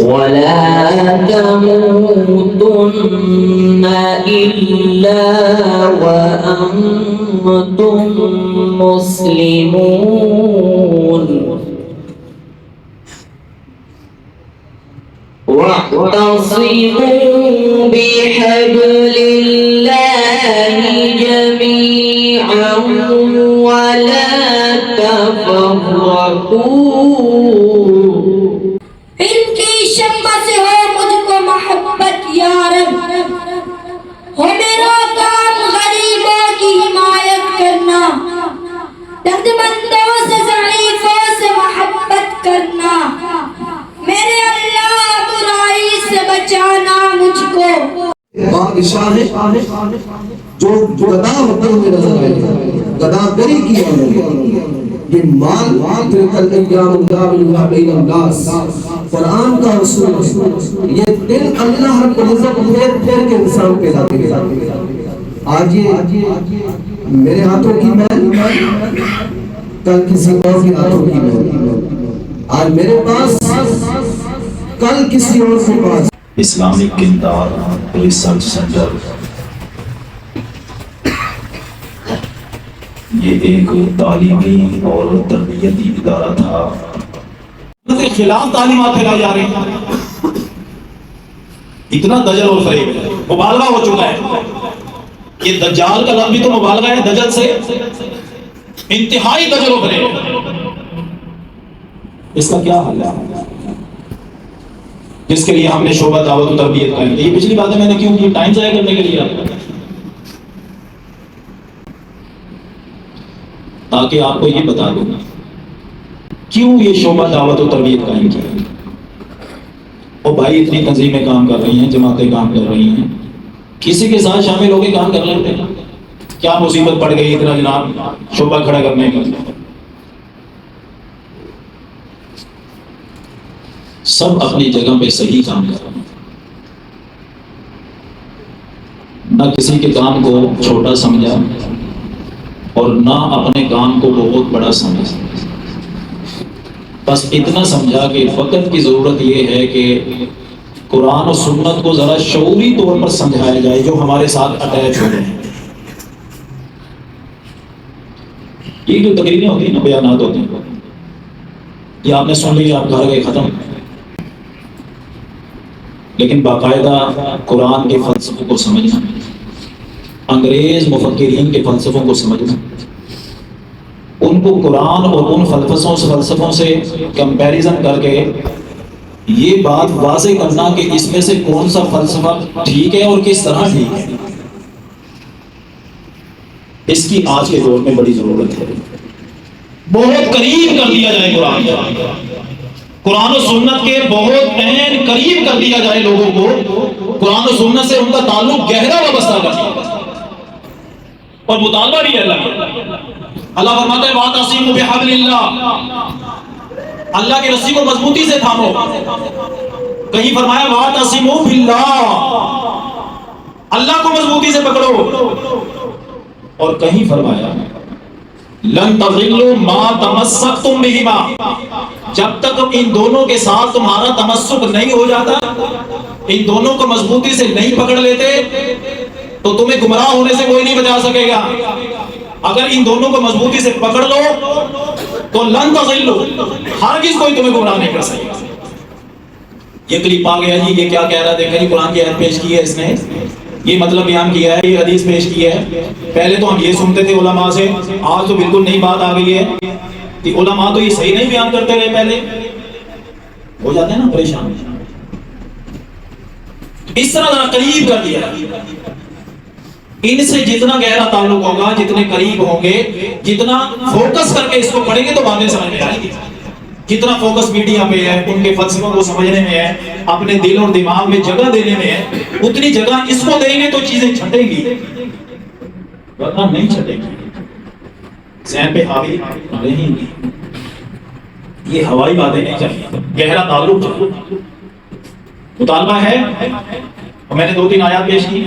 ولا تموتن إلا وأنتم مسلمون واعتصموا بحبل الله جميعا ولا تفرقوا. ان کی شفقت سے ہو مجھ کو محبت یا رب، ہو میرا کام غریبوں کی حمایت کرنا، درد مندوں سے ضعیفوں سے محبت کرنا، میرے اللہ برائی سے بچانا مجھ کو. بادشاہ ہے جو گدا ہوتے ہوئے نظر آئے، گدا گری کی یہ مال قرآن کا اصول ہے. یہ دل اللہ رب العزت پھیر پھیر کے انسان پہ لاتے ہیں. آج یہ میرے ہاتھوں کی محل، کل کسی اور کے ہاتھوں کی محل. آج میرے پاس، کل کسی اور کے پاس. اسلامک کردار ریسرچ سینٹر یہ ایک تعلیمی اور تربیتی ادارہ تھا. کے خلاف تعلیمات پھیلائی جا رہی ہیں. اتنا دجل اور فریب ہے، مبالغہ ہو چکا ہے. یہ دجال کا لفظ بھی تو مبالغہ ہے دجل سے. انتہائی دجل و فریب. اس کا کیا حل ہے جس کے لیے ہم نے شعبہ دعوت و تربیت قائم کی؟ یہ پچھلی باتیں میں نے کیوں کی؟ ٹائم ضائع کرنے کے لیے، تاکہ آپ کو یہ بتا دوں کیوں یہ شعبہ دعوت و تربیت قائم کی. اور بھائی اتنی تنظیمیں کام کر رہی ہیں، جماعتیں کام کر رہی ہیں، کسی کے ساتھ شامل ہو کے کام کر لیتے ہیں. کیا مصیبت پڑ گئی اتنا جناب شعبہ کھڑا کرنے کا؟ سب اپنی جگہ پہ صحیح کام کر رہے ہیں، نہ کسی کے کام کو چھوٹا سمجھا اور نہ اپنے کام کو بہت بڑا سمجھا. بس اتنا سمجھا کہ وقت کی ضرورت یہ ہے کہ قرآن و سنت کو ذرا شعوری طور پر سمجھایا جائے جو ہمارے ساتھ اٹیچ ہو رہے ہیں. یہ جو تقریریں ہوتی ہیں نا، بیانات ہوتے ہیں، یہ آپ نے سن لی، آپ گھر گئے ختم. لیکن باقاعدہ قرآن کے فلسفوں کو سمجھنا، انگریز مفکرین کے فلسفوں کو سمجھنا، ان کو قرآن اور ان فلسفوں سے کمپیریزن کر کے یہ بات واضح کرنا کہ اس میں سے کون سا فلسفہ ٹھیک ہے اور کس طرح ٹھیک ہے، اس کی آج کے دور میں بڑی ضرورت ہے. بہت قریب کر دیا جائے قرآن و سنت کے، بہت عین قریب کر دیا جائے لوگوں کو. قرآن و سنت سے ان کا تعلق گہرا وابستہ کر دیا اور مطالبہ بھی ہے. اللہ فرماتا ہے وَاعْتَصِمُوا بِحَبْلِ اللَّهِ، اللہ کی رسی کو مضبوطی سے تھامو. کہیں فرمایا وَاعْتَصِمُوا بِاللَّهِ، اللہ کو مضبوطی سے پکڑو. اور کہیں فرمایا لن تضلوا ما تمسکتم بہما، جب تک ان دونوں کے ساتھ تمہارا تمسک نہیں ہو جاتا، ان دونوں کو مضبوطی سے نہیں پکڑ لیتے، تو تمہیں گمراہ ہونے سے کوئی نہیں بچا سکے گا. اگر ان دونوں کو مضبوطی سے پکڑ لو تو لن تضلوا، ہرگز کوئی تمہیں گمراہ نہیں کر سکے گا. یہ کلپ آ گیا جی، یہ کیا کہہ رہا؟ دیکھیں جی، قرآن کی آیت پیش کی ہے اس نے، یہ مطلب بیان کیا ہے، یہ حدیث پیش کی ہے. پہلے تو ہم یہ سنتے تھے علماء سے، آج تو بالکل نئی بات آ گئی ہے کہ علماء تو یہ صحیح نہیں بیان کرتے رہے. پہلے ہو جاتے ہیں نا پریشان. اس طرح ذرا قریب کر دیا. ان سے جتنا گہرا تعلق ہوگا، جتنے قریب ہوں گے، جتنا فوکس کر کے اس کو پڑھیں گے تو باتیں سمجھ میں آئیں گی. جتنا فوکس میڈیا پہ ہے، ان کے فلسفوں کو سمجھنے میں ہے، اپنے دل اور دماغ میں جگہ دینے میں ہے، اتنی جگہ اس کو دیں گے تو چیزیں چھٹیں گی، ورنہ نہیں چھٹیں گی، ذہن پہ حاوی رہیں گی. یہ ہوائی باتیں نہیں چاہیے، گہرا تعلق چاہیے. مطالبہ ہے، اور میں نے 2-3 آیات پیش کی،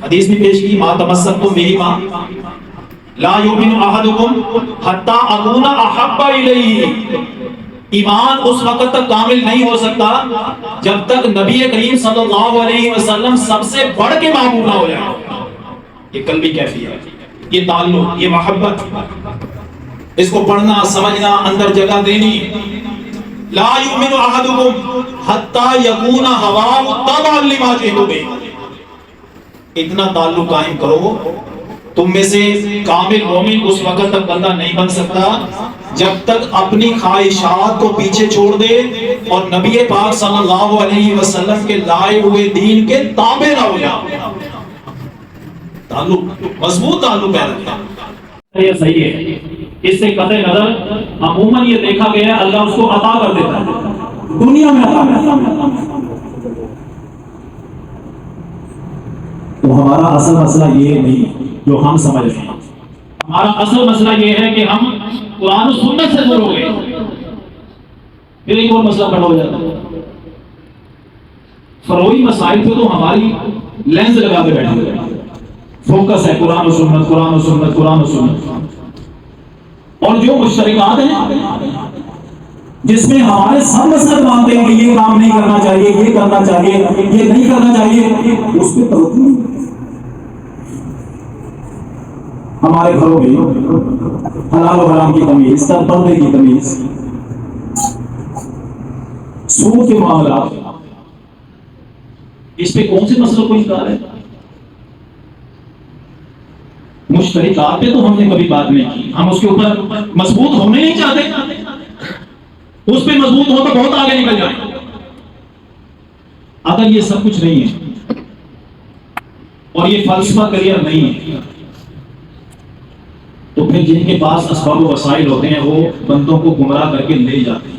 حدیث بھی پیش کی. ما تمسکتم بہما لا یؤمن احدکم حتی اکون احب الیہ، ایمان اس وقت تک کامل نہیں ہو سکتا جب تک نبی کریم صلی اللہ علیہ وسلم سب سے بڑھ کے محبوب نہ ہو جائے. یہ قلبی کیفیت، یہ تعلق، یہ محبت، اس کو پڑھنا، سمجھنا، اندر جگہ دینی. لا یؤمن احدکم حتی یکون ہواہ تبعا لما جئت بہ. اتنا تعلق قائم کرو. تم میں سے کامل مومن اس وقت تک بندہ نہیں بن سکتا جب تک اپنی خواہشات کو پیچھے چھوڑ دے اور نبی پاک صلی اللہ علیہ وسلم کے لائے ہوئے دین کے تابع نہ ہو جائے. تعلق، مضبوط تعلق پیدا کیا. یہ صحیح ہے. اس سے قطع نظر عموماً یہ دیکھا گیا ہے اللہ اس کو عطا کر دیتا ہے دنیا میں عطا کرتا ہے. تو ہمارا اصل مسئلہ یہ نہیں جو ہم سمجھ رہے ہیں. ہمارا اصل مسئلہ یہ ہے کہ ہم قرآن و سنت سے دور ہو گئے. پھر ایک اور مسئلہ کھڑا ہو جاتا ہے. فروعی مسائل پہ تو ہماری لینز لگا کے بیٹھے ہوئے ہیں. فوکس ہے قرآن و سنت، قرآن و سنت، قرآن و سنت. اور جو مشترکات ہیں جس میں ہمارے سب مسئلہ مانتے ہیں کہ یہ کام نہیں کرنا چاہیے، یہ کرنا چاہیے، یہ نہیں کرنا چاہیے، اس پہ توجہ نہیں. ہمارے گھروں میں حلال و حرام کی تمیز، پردے کی تمیز، سود کے معاملات، اس پہ کون سے مسئلوں کو انکار ہے؟ مشترکات پہ تو ہم نے کبھی بات نہیں کی. ہم اس کے اوپر مضبوط ہونے نہیں چاہتے. اس پہ مضبوط ہو تو بہت آگے نکل جائیں. اگر یہ سب کچھ نہیں ہے اور یہ فلسفہ کلیئر نہیں ہے تو پھر جن کے پاس اسباب و وسائل ہوتے ہیں وہ بندوں کو گمراہ کر کے لے جاتے ہیں.